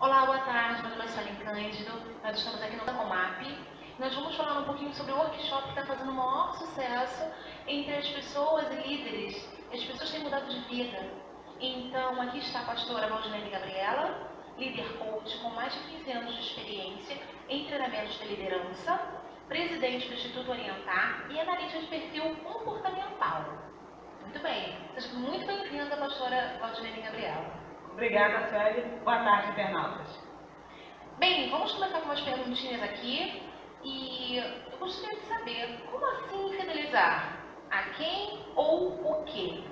Olá, boa tarde. Meu nome é Suelen Cândido. Nós estamos aqui no Comap. Nós vamos falar um pouquinho sobre o workshop que está fazendo o maior sucesso entre as pessoas e líderes. As pessoas têm mudado de vida. Então, aqui está a pastora Valdinei Gabriela, líder coach com mais de 15 anos de experiência em treinamentos de liderança, presidente do Instituto Orientar e analista de perfil comportamental. Muito bem. Seja muito bem-vinda, pastora Valdinei Gabriela. Obrigada, Sueli. Boa tarde, internautas. Bem, vamos começar com umas perguntinhas aqui. E eu gostaria de saber, como assim fidelizar? A quem ou o quê?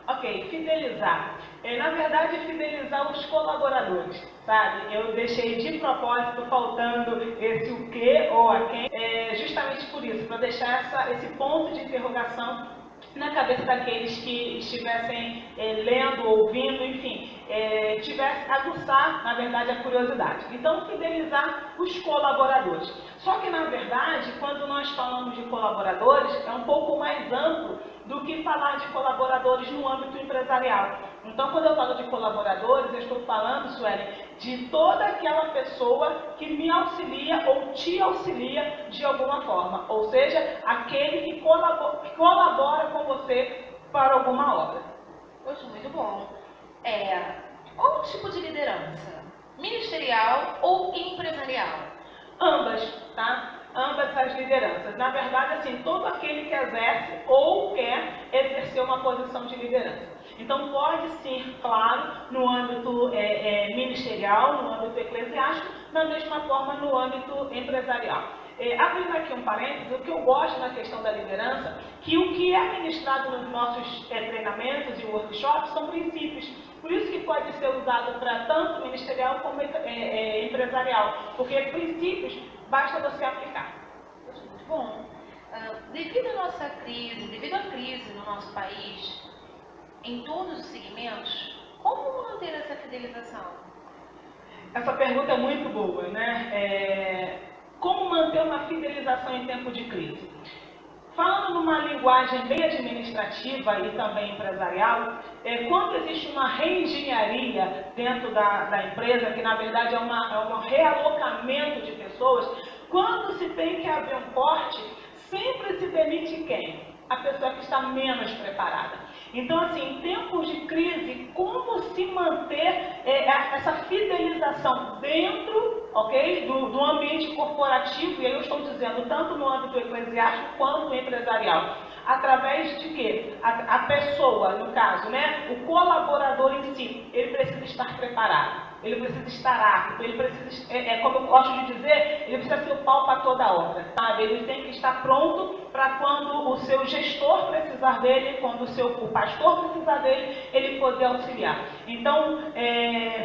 Ok, fidelizar. Na verdade, fidelizar os colaboradores, sabe? Eu deixei de propósito faltando esse o quê ou a quem, justamente por isso, para deixar esse ponto de interrogação na cabeça daqueles que estivessem lendo, ouvindo, enfim, aguçar, na verdade, a curiosidade. Então, fidelizar os colaboradores. Só que, na verdade, quando nós falamos de colaboradores, é um pouco mais amplo do que falar de colaboradores no âmbito empresarial. Então, quando eu falo de colaboradores, eu estou falando, Sueli, de toda aquela pessoa que me auxilia ou te auxilia de alguma forma. Ou seja, aquele que colabora com você para alguma obra. Poxa, muito bom. Qual o tipo de liderança? Ministerial ou empresarial? Ambas, tá? Ambas as lideranças. Na verdade, assim, todo aquele que exerce ou quer exercer uma posição de liderança. Então, pode sim, claro, no âmbito ministerial, no âmbito eclesiástico, da mesma forma no âmbito empresarial. Abrindo aqui um parênteses, o que eu gosto na questão da liderança, que o que é ministrado nos nossos treinamentos e workshops são princípios. Por isso que pode ser usado para tanto ministerial como empresarial, porque princípios basta você aplicar. Muito bom. Devido à nossa crise, devido à crise no nosso país, em todos os segmentos, como manter essa fidelização? Essa pergunta é muito boa, né? Como manter uma fidelização em tempo de crise? Falando numa linguagem bem administrativa e também empresarial, quando existe uma reengenharia dentro da empresa, que na verdade é um realocamento de pessoas, quando se tem que haver um corte, sempre se demite quem? A pessoa que está menos preparada. Então, assim, em tempos de crise, como se manter essa fidelização dentro, ok, do ambiente corporativo, e aí eu estou dizendo tanto no âmbito eclesiástico quanto empresarial. Através de quê? A pessoa, no caso, né, o colaborador em si, ele precisa estar preparado. Ele precisa estar apto, ele precisa, como eu gosto de dizer, ele precisa ser o pau para toda obra, sabe? Ele tem que estar pronto para quando o seu gestor precisar dele, quando o pastor precisar dele, ele poder auxiliar. Então,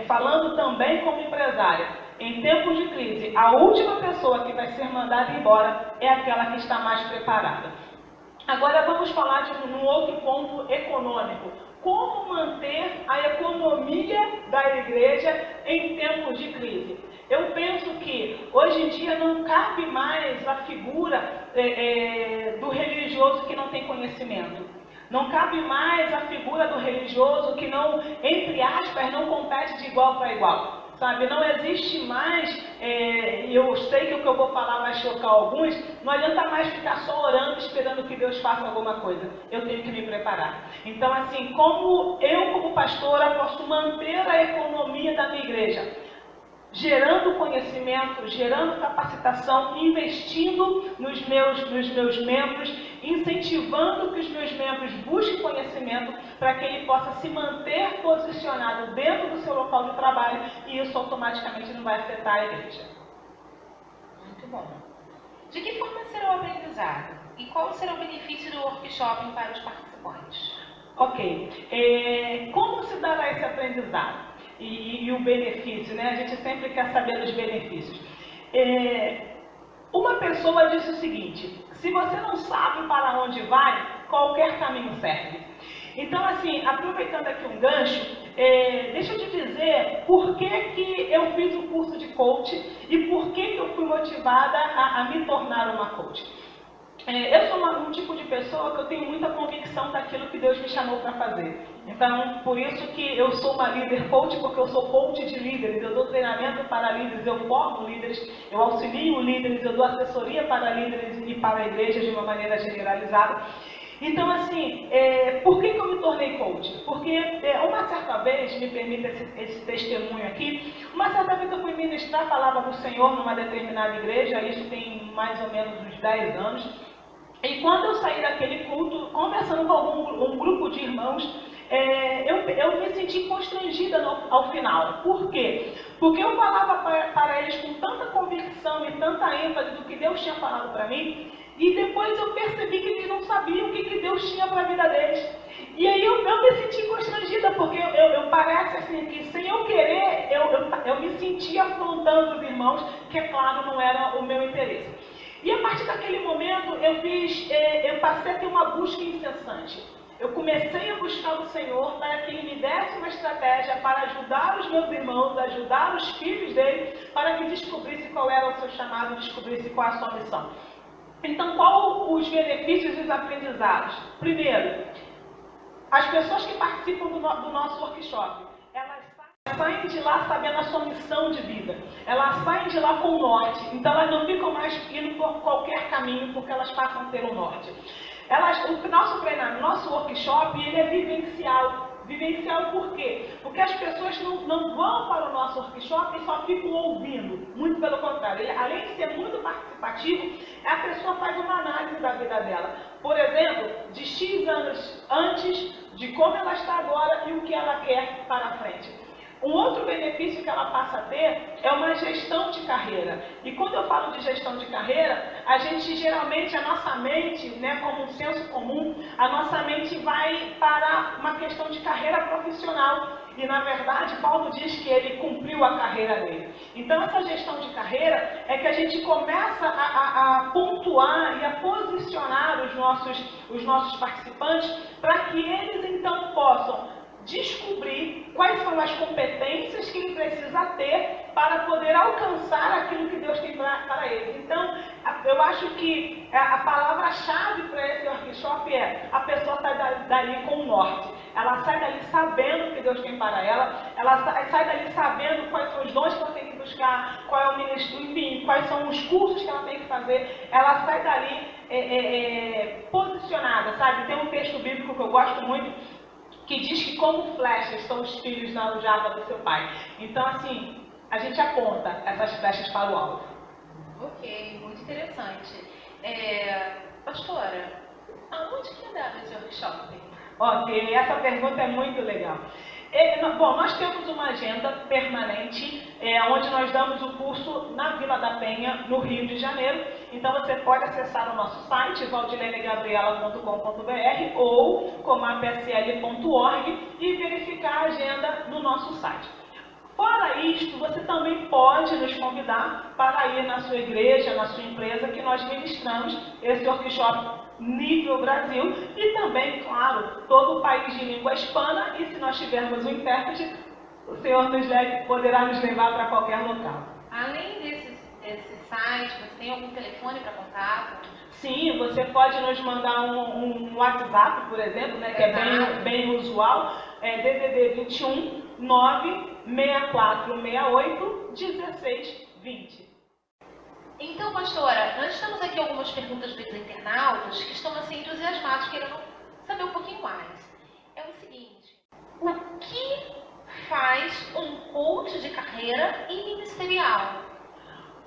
falando também como empresária, em tempos de crise, a última pessoa que vai ser mandada embora é aquela que está mais preparada. Agora vamos falar de um outro ponto econômico. Como manter a economia da igreja em tempos de crise? Eu penso que hoje em dia não cabe mais a figura do religioso que não tem conhecimento. Não cabe mais a figura do religioso que não, entre aspas, não compete de igual para igual. Sabe, não existe mais, eu sei que o que eu vou falar vai chocar alguns, não adianta mais ficar só orando, esperando que Deus faça alguma coisa. Eu tenho que me preparar. Então, assim, como eu, como pastora, posso manter a economia da minha igreja? Gerando conhecimento, gerando capacitação, investindo nos meus membros, incentivando que os meus membros busquem conhecimento para que ele possa se manter posicionado dentro do seu local de trabalho e isso automaticamente não vai afetar a igreja. Muito bom. De que forma será o aprendizado? E qual será o benefício do workshop para os participantes? Ok. Como se dará esse aprendizado? E o benefício, né? A gente sempre quer saber dos benefícios. Uma pessoa disse o seguinte: se você não sabe para onde vai, qualquer caminho serve. Então, assim, aproveitando aqui um gancho, deixa eu te dizer por que eu fiz o curso de coach e por que eu fui motivada a me tornar uma coach. Eu sou um tipo de pessoa que eu tenho muita convicção daquilo que Deus me chamou para fazer. Então, por isso que eu sou uma líder coach, porque eu sou coach de líderes. Eu dou treinamento para líderes, eu formo líderes, eu auxilio líderes, eu dou assessoria para líderes e para a igreja de uma maneira generalizada. Então, assim, por que eu me tornei coach? Porque uma certa vez, me permita esse testemunho aqui, uma certa vez eu fui ministrar a palavra do Senhor numa determinada igreja, isso tem mais ou menos uns 10 anos, e quando eu saí daquele culto, conversando com um grupo de irmãos, eu me senti constrangida ao final. Por quê? Porque eu falava para eles com tanta convicção e tanta ênfase do que Deus tinha falado para mim, e depois eu percebi que eles não sabiam o que Deus tinha para a vida deles. E aí eu me senti constrangida, porque eu parece assim, que sem eu querer, eu me sentia afrontando os irmãos, que é claro, não era o meu interesse. E a partir daquele momento, eu passei a ter uma busca incessante. Eu comecei a buscar o Senhor para que Ele me desse uma estratégia para ajudar os meus irmãos, ajudar os filhos dele, para que descobrisse qual era o seu chamado, descobrisse qual é a sua missão. Então, qual os benefícios e os aprendizados? Primeiro, as pessoas que participam do nosso workshop, elas saem de lá sabendo a sua missão de vida. Elas saem de lá com o norte. Então, elas não ficam mais indo por qualquer caminho, porque elas passam a ter o norte. O nosso treinamento, nosso workshop, ele é vivencial. Vivencial por quê? Porque as pessoas não vão para o nosso workshop e só ficam ouvindo. Muito pelo contrário. Além de ser muito participativo, a pessoa faz uma análise da vida dela. Por exemplo, de X anos antes, de como ela está agora e o que ela quer para frente. Um outro benefício que ela passa a ter é uma gestão de carreira. E quando eu falo de gestão de carreira, a gente geralmente, a nossa mente, né, como um senso comum, a nossa mente vai para uma questão de carreira profissional. E na verdade, Paulo diz que ele cumpriu a carreira dele. Então essa gestão de carreira é que a gente começa a pontuar e a posicionar os nossos participantes para que eles então possam descobrir quais são as competências que ele precisa ter para poder alcançar aquilo que Deus tem para eles. Então, eu acho que a palavra-chave para esse workshop é: a pessoa sai dali com o norte. Ela sai dali sabendo o que Deus tem para ela sai dali sabendo quais são os dons que ela tem que buscar, qual é o ministério, enfim, quais são os cursos que ela tem que fazer. Ela sai dali posicionada, sabe? Tem um texto bíblico que eu gosto muito, que diz que como flechas são os filhos na aljava do seu pai. Então, assim, a gente aponta essas flechas para o alvo. Ok, muito interessante. Pastora, aonde que é dado esse workshop? Ok, essa pergunta é muito legal. Bom, nós temos uma agenda permanente, onde nós damos o curso na Vila da Penha, no Rio de Janeiro. Então você pode acessar o nosso site, valdilenegabriela.com.br ou comapsl.org e verificar a agenda no nosso site. Fora isto, você também pode nos convidar para ir na sua igreja, na sua empresa, que nós ministramos esse workshop nível Brasil e também, claro, todo o país de língua hispana, e se nós tivermos um intérprete, o Senhor poderá nos levar para qualquer local. Além desse site, você tem algum telefone para contato? Sim, você pode nos mandar um WhatsApp, por exemplo, né, que é bem usual, DDD 21 96468 1620. Então, pastora, nós temos aqui algumas perguntas dos internautas que estão assim entusiasmados, querendo saber um pouquinho mais. É o seguinte: o que faz um coach de carreira e ministerial?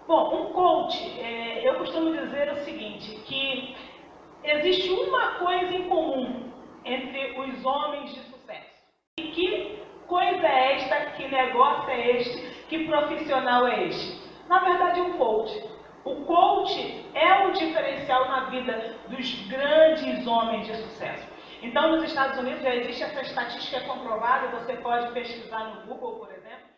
Bom, um coach, eu costumo dizer o seguinte, que existe uma coisa em comum entre os homens de sucesso. E que coisa é esta, que negócio é este, que profissional é este? Na verdade, um coach. O coach é o diferencial na vida dos grandes homens de sucesso. Então, nos Estados Unidos já existe essa estatística comprovada, você pode pesquisar no Google, por exemplo.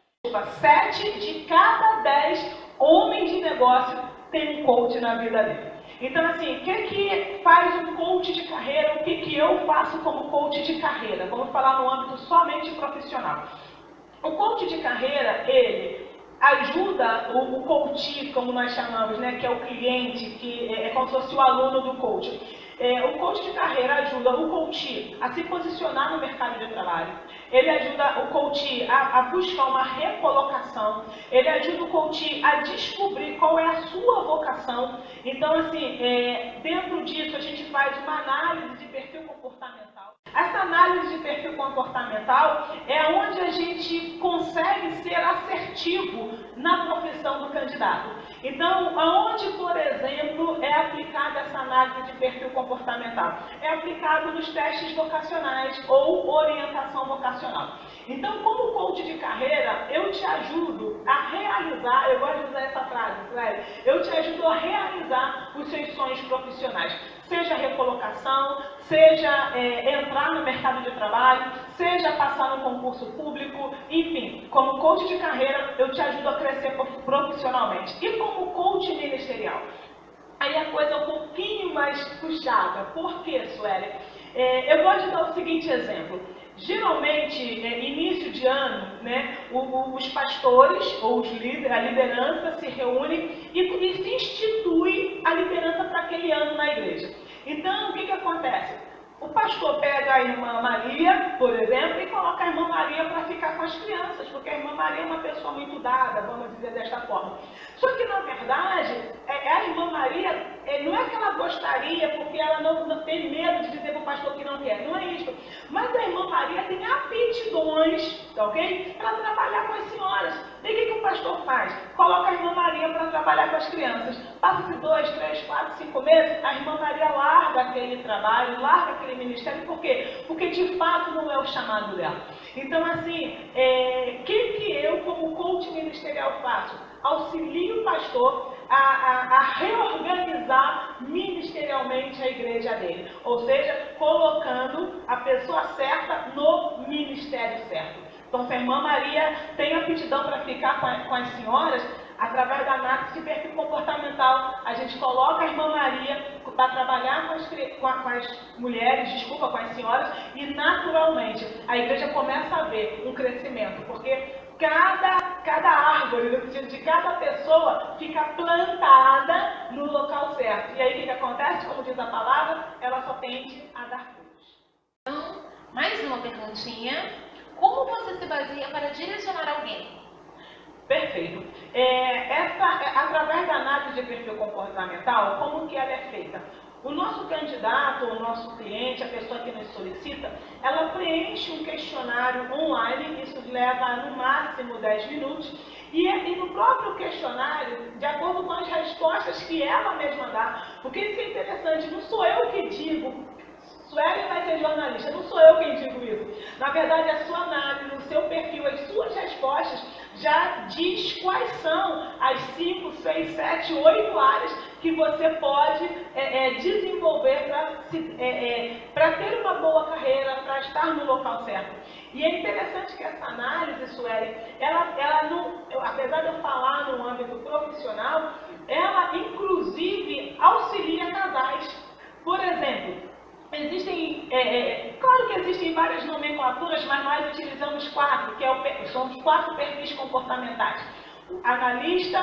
7 de cada 10 homens de negócio tem um coach na vida dele. Então, assim, o que faz um coach de carreira? O que eu faço como coach de carreira? Vamos falar no âmbito somente profissional. O coach de carreira, ele ajuda o coach, como nós chamamos, né, que é o cliente, que é como se fosse o aluno do coach. O coach de carreira ajuda o coach a se posicionar no mercado de trabalho. Ele ajuda o coach a buscar uma recolocação. Ele ajuda o coach a descobrir qual é a sua vocação. Então, assim, dentro disso a gente faz uma análise de perfil comportamental. Essa análise de perfil comportamental é onde a gente consegue ser assertivo na profissão do candidato. Então, aonde, por exemplo, é aplicada essa análise de perfil comportamental? É aplicado nos testes vocacionais ou orientação vocacional. Então, como coach de carreira, eu te ajudo a realizar, eu gosto de usar essa frase, Clélia, eu te ajudo a realizar os seus sonhos profissionais. Seja recolocação, seja entrar no mercado de trabalho, seja passar no concurso público, enfim, como coach de carreira, eu te ajudo a crescer profissionalmente. E como coach ministerial? Aí a coisa é um pouquinho mais puxada. Por quê, Sueli? Eu gosto de dar o seguinte exemplo. Geralmente, início de ano, né, os pastores ou os líderes, a liderança se reúne e se institui a liderança para aquele ano na igreja. Então, o que acontece? O pastor pega a irmã Maria, por exemplo, e coloca a irmã Maria para ficar com as crianças, porque a irmã Maria é uma pessoa muito dada, vamos dizer desta forma. Só que, na verdade, a irmã Maria, não é que ela gostaria, porque ela não tem medo de dizer para o pastor que não quer, não é isso. Mas a irmã Maria tem aptidões, tá ok? Para trabalhar com as senhoras. E o que o pastor faz? Coloca a irmã Maria para trabalhar com as crianças. Passa-se 2, 3, 4, 5 meses, a irmã Maria larga aquele trabalho, larga aquele ministério. Por quê? Porque de fato não é o chamado dela. Então, assim, o que eu, como coach ministerial, faço? Auxilio o pastor a reorganizar ministerialmente a igreja dele. Ou seja, colocando a pessoa certa no ministério certo. Então, se a irmã Maria tem aptidão para ficar com as senhoras, através da análise de perfil comportamental, a gente coloca a irmã Maria para trabalhar com as mulheres, com as senhoras, e naturalmente a igreja começa a ver um crescimento, porque cada árvore, no sentido de cada pessoa, fica plantada no local certo. E aí o que acontece? Como diz a palavra, ela só tende a dar frutos. Então, mais uma perguntinha. Como você se baseia para direcionar alguém? Perfeito. Através da análise de perfil comportamental, como que ela é feita? O nosso candidato, o nosso cliente, a pessoa que nos solicita, ela preenche um questionário online, isso leva no máximo 10 minutos, e no próprio questionário, de acordo com as respostas que ela mesma dá, porque isso é interessante, não sou eu que digo, Sueli vai ser jornalista, não sou eu quem digo isso. Na verdade, a sua análise, o seu perfil, as suas respostas já diz quais são as 5, 6, 7, 8 áreas que você pode desenvolver para ter uma boa carreira, para estar no local certo. E é interessante que essa análise, Sueli, ela não, apesar de eu falar no âmbito profissional, ela inclusive auxilia casais. Por exemplo, claro que existem várias nomenclaturas, mas nós utilizamos 4, são os 4 perfis comportamentais. Analista,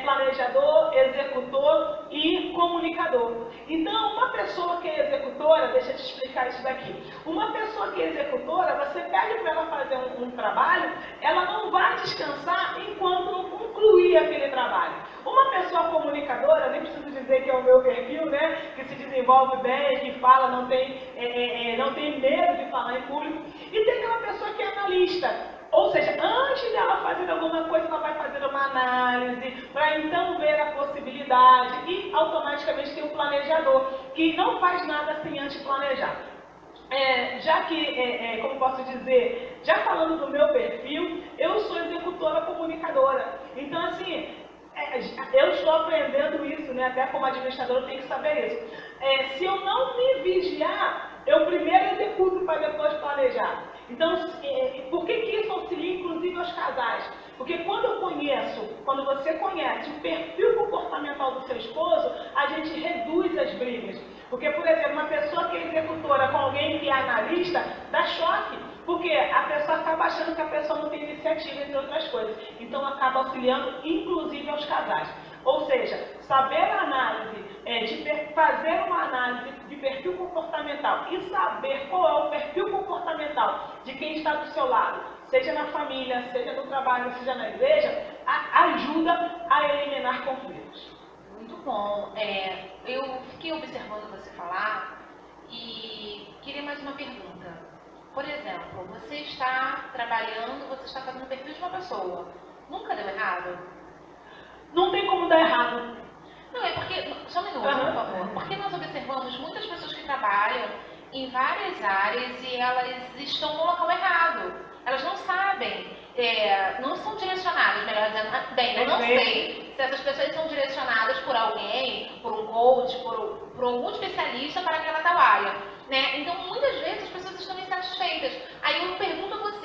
planejador, executor e comunicador. Então, uma pessoa que é executora, deixa eu te explicar isso daqui. Uma pessoa que é executora, você pede para ela fazer um trabalho, ela não vai descansar enquanto não concluir aquele trabalho. Uma pessoa comunicadora, nem preciso dizer que é o meu perfil, né? Que se desenvolve bem, que fala, não tem medo de falar em público. E tem aquela pessoa que é analista. Ou seja, antes dela fazer alguma coisa, ela vai fazer uma análise para então ver a possibilidade e automaticamente tem um planejador que não faz nada sem antes planejar. Já que, como posso dizer, já falando do meu perfil, eu sou executora comunicadora. Então, assim, eu estou aprendendo isso, né? Até como administradora eu tenho que saber isso. Se eu não me vigiar, eu primeiro executo para depois planejar. Então, por que isso auxilia inclusive aos casais? Porque quando você conhece o perfil comportamental do seu esposo, a gente reduz as brigas. Porque, por exemplo, uma pessoa que é executora com alguém que é analista, dá choque. Porque a pessoa acaba achando que a pessoa não tem iniciativa, entre outras coisas. Então, acaba auxiliando inclusive aos casais. Ou seja, saber a análise, fazer uma análise de perfil comportamental e saber qual é o perfil comportamental de quem está do seu lado, seja na família, seja no trabalho, seja na igreja, ajuda a eliminar conflitos. Muito bom. Eu fiquei observando você falar e queria mais uma pergunta. Por exemplo, você está trabalhando, você está fazendo o perfil de uma pessoa. Nunca deu errado? Não tem como dar errado. Não, é porque... Só um minuto, por favor. Porque nós observamos muitas pessoas que trabalham em várias áreas e elas estão no local errado. Elas não sabem, não são direcionadas, melhor dizendo. Bem, eu não sei se essas pessoas são direcionadas por alguém, por um coach, por algum especialista para aquela tal área. Né? Então, muitas vezes as pessoas estão insatisfeitas. Aí eu pergunto a você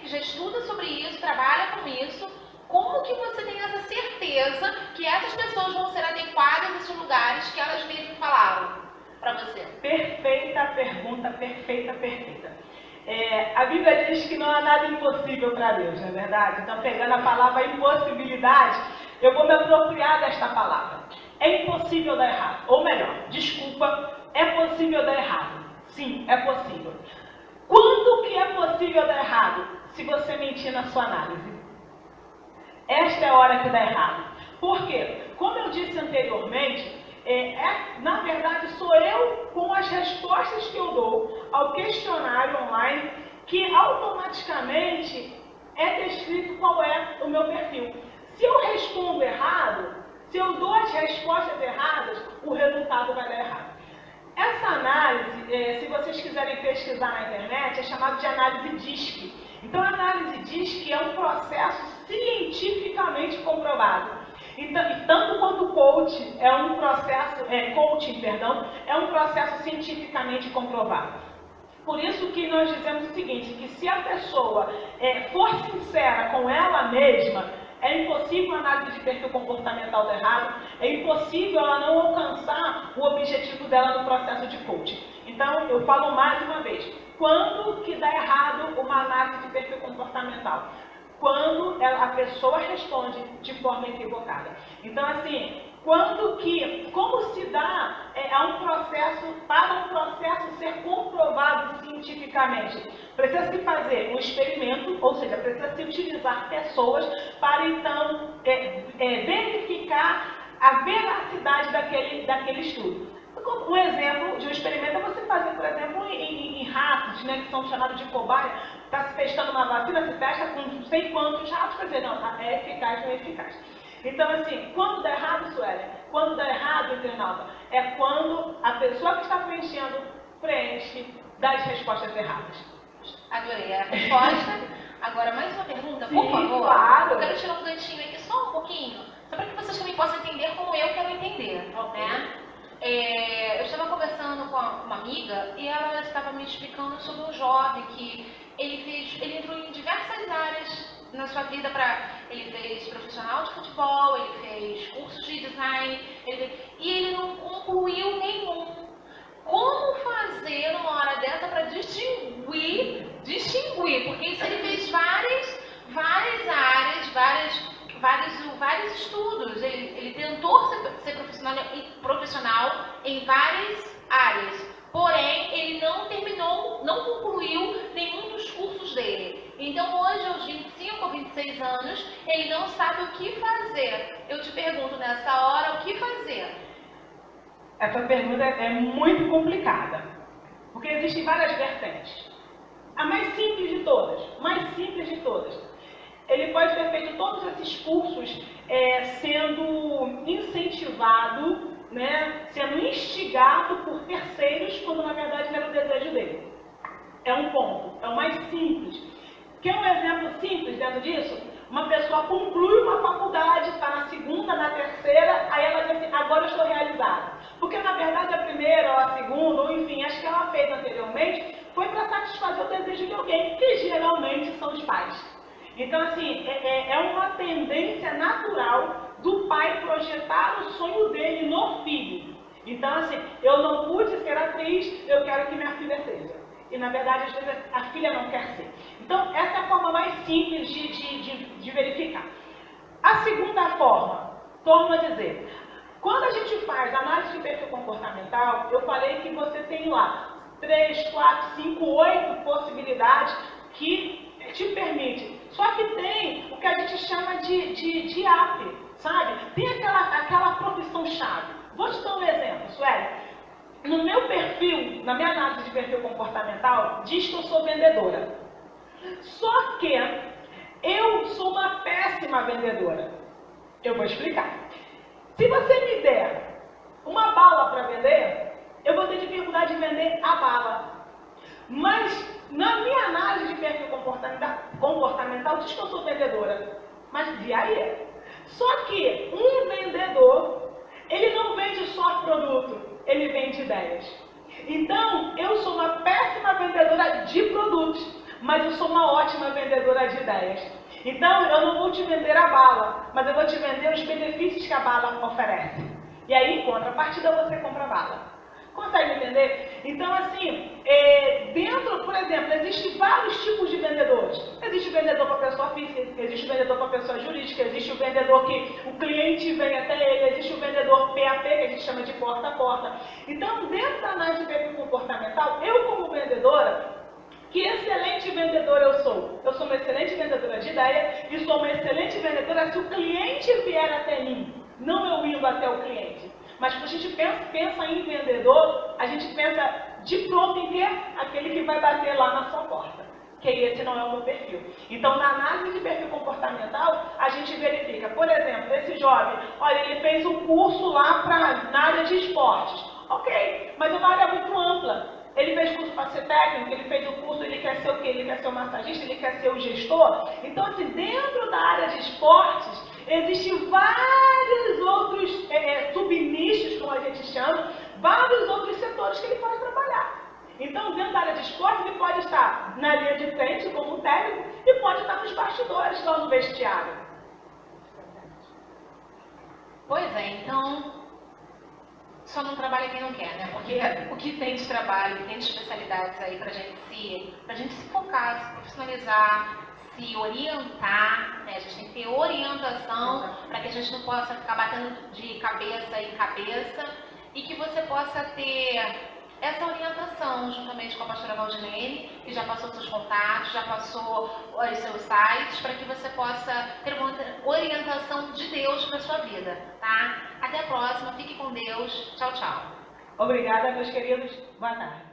que já estuda sobre isso, trabalha com isso, como que você tem essa certeza que essas pessoas vão ser adequadas a esses lugares que elas mesmas falaram para você? Perfeita pergunta, perfeita. A Bíblia diz que não há nada impossível para Deus, não é verdade? Então, pegando a palavra impossibilidade, eu vou me apropriar desta palavra. É impossível dar errado. Ou melhor, desculpa, é possível dar errado. Sim, é possível. Quando que é possível dar errado? Se você mentir na sua análise. Esta é a hora que dá errado. Por quê? Como eu disse anteriormente, na verdade sou eu com as respostas que eu dou ao questionário online que automaticamente é descrito qual é o meu perfil. Se eu respondo errado, se eu dou as respostas erradas, o resultado vai dar errado. Essa análise, se vocês quiserem pesquisar na internet, é chamada de análise DISC. Então, a análise DISC é um processo cientificamente comprovado. Então, tanto quanto o coaching é um processo cientificamente comprovado. Por isso que nós dizemos o seguinte, que se a pessoa for sincera com ela mesma, é impossível a análise de perfil comportamental dar errado, é impossível ela não alcançar o objetivo dela no processo de coaching. Então, eu falo mais uma vez, quando que dá errado uma análise de perfil comportamental? Quando a pessoa responde de forma equivocada. Então, assim, como se dá para um processo ser comprovado cientificamente? Precisa-se fazer um experimento, ou seja, precisa-se utilizar pessoas para, então, verificar a veracidade daquele estudo. Um exemplo de um experimento é você fazer, por exemplo, em ratos, né, que são chamados de cobaia, está se testando uma vacina, se testa com não sei quantos ratos, para dizer, não, é eficaz ou não é eficaz. Então, assim, quando dá errado, Suelen, quando dá errado, internauta, é quando a pessoa que está preenche das respostas erradas. Adorei a resposta. Agora, mais uma pergunta, por Sim, favor. Claro. Eu quero tirar um ganchinho aqui só um pouquinho, só para que vocês também possam entender como eu quero entender, né? Eu estava conversando com uma amiga e ela estava me explicando sobre um jovem que ele entrou em diversas áreas na sua vida. Ele fez profissional de futebol, ele fez cursos de design, e ele não concluiu nenhum. Como fazer numa hora dessa para distinguir? Porque se ele fez várias áreas, vários estudos, ele tentou ser profissional em várias áreas, porém ele não concluiu nenhum dos cursos dele. Então hoje, aos 25 ou 26 anos, ele não sabe o que fazer. Eu te pergunto nessa hora, o que fazer? Essa pergunta é muito complicada, porque existem várias vertentes. A mais simples de todas, ele pode ter feito todos esses cursos sendo incentivado, né, sendo instigado por terceiros, quando na verdade era o desejo dele. É um ponto, é o mais simples. Quer um exemplo simples dentro disso? Uma pessoa conclui uma faculdade, está na segunda, na terceira, aí ela diz assim, agora eu estou realizada. Porque na verdade a primeira, ou a segunda, ou enfim, acho que ela fez anteriormente, foi para satisfazer o desejo de alguém, que geralmente são os pais. Então, assim, é uma tendência natural do pai projetar o sonho dele no filho. Então, assim, eu não pude ser atriz, eu quero que minha filha seja. E, na verdade, às vezes a filha não quer ser. Então, essa é a forma mais simples de verificar. A segunda forma, torno a dizer, Quando a gente faz análise de perfil comportamental, eu falei que você tem lá 3, 4, 5, 8 possibilidades que te permite. Só que tem o que a gente chama de AP, sabe? Tem aquela profissão-chave. Vou te dar um exemplo, Sueli. No meu perfil, na minha análise de perfil comportamental, diz que eu sou vendedora. Só que eu sou uma péssima vendedora. Eu vou explicar. Se você me der uma bala para vender, eu vou ter dificuldade de vender a bala. Mas na minha análise de perfil comportamental diz que eu sou vendedora. Mas e aí? Só que um vendedor, ele não vende só produto, ele vende ideias. Então, eu sou uma péssima vendedora de produtos, mas eu sou uma ótima vendedora de ideias. Então, eu não vou te vender a bala, mas eu vou te vender os benefícios que a bala oferece. E aí, em contrapartida, você compra a bala. Consegue entender? Então, assim, dentro, por exemplo, existem vários tipos de vendedores. Existe o vendedor para pessoa física, existe o vendedor para pessoa jurídica, existe o vendedor que o cliente vem até ele, existe o vendedor PAP, que a gente chama de porta a porta. Então, dentro da análise de perfil comportamental, eu como vendedora, que excelente vendedora eu sou? Eu sou uma excelente vendedora de ideia e sou uma excelente vendedora se o cliente vier até mim, não eu indo até o cliente. Mas quando a gente pensa em vendedor, a gente pensa de pronto em ter aquele que vai bater lá na sua porta. Que esse não é o meu perfil. Então, na análise de perfil comportamental, a gente verifica, por exemplo, esse jovem, olha, ele fez um curso lá na área de esportes. Ok, mas é uma área muito ampla. Ele fez curso para ser técnico, ele fez o curso, ele quer ser o quê? Ele quer ser o massagista, ele quer ser o gestor. Então, assim, dentro da área de esportes, existem vários outros subnichos, como a gente chama, vários outros setores que ele pode trabalhar. Então, dentro da área de esporte, ele pode estar na linha de frente, como técnico, e pode estar nos bastidores, lá no vestiário. Pois é, então, só não trabalha quem não quer, né? Porque o que tem de trabalho, o que tem de especialidades aí pra gente se focar, se profissionalizar, se orientar, né? A gente tem que ter orientação para que a gente não possa ficar batendo de cabeça em cabeça e que você possa ter essa orientação juntamente com a pastora Valdilene, que já passou seus contatos, já passou os seus sites, para que você possa ter uma orientação de Deus para a sua vida, tá? Até a próxima, fique com Deus, tchau, tchau. Obrigada, meus queridos, boa tarde.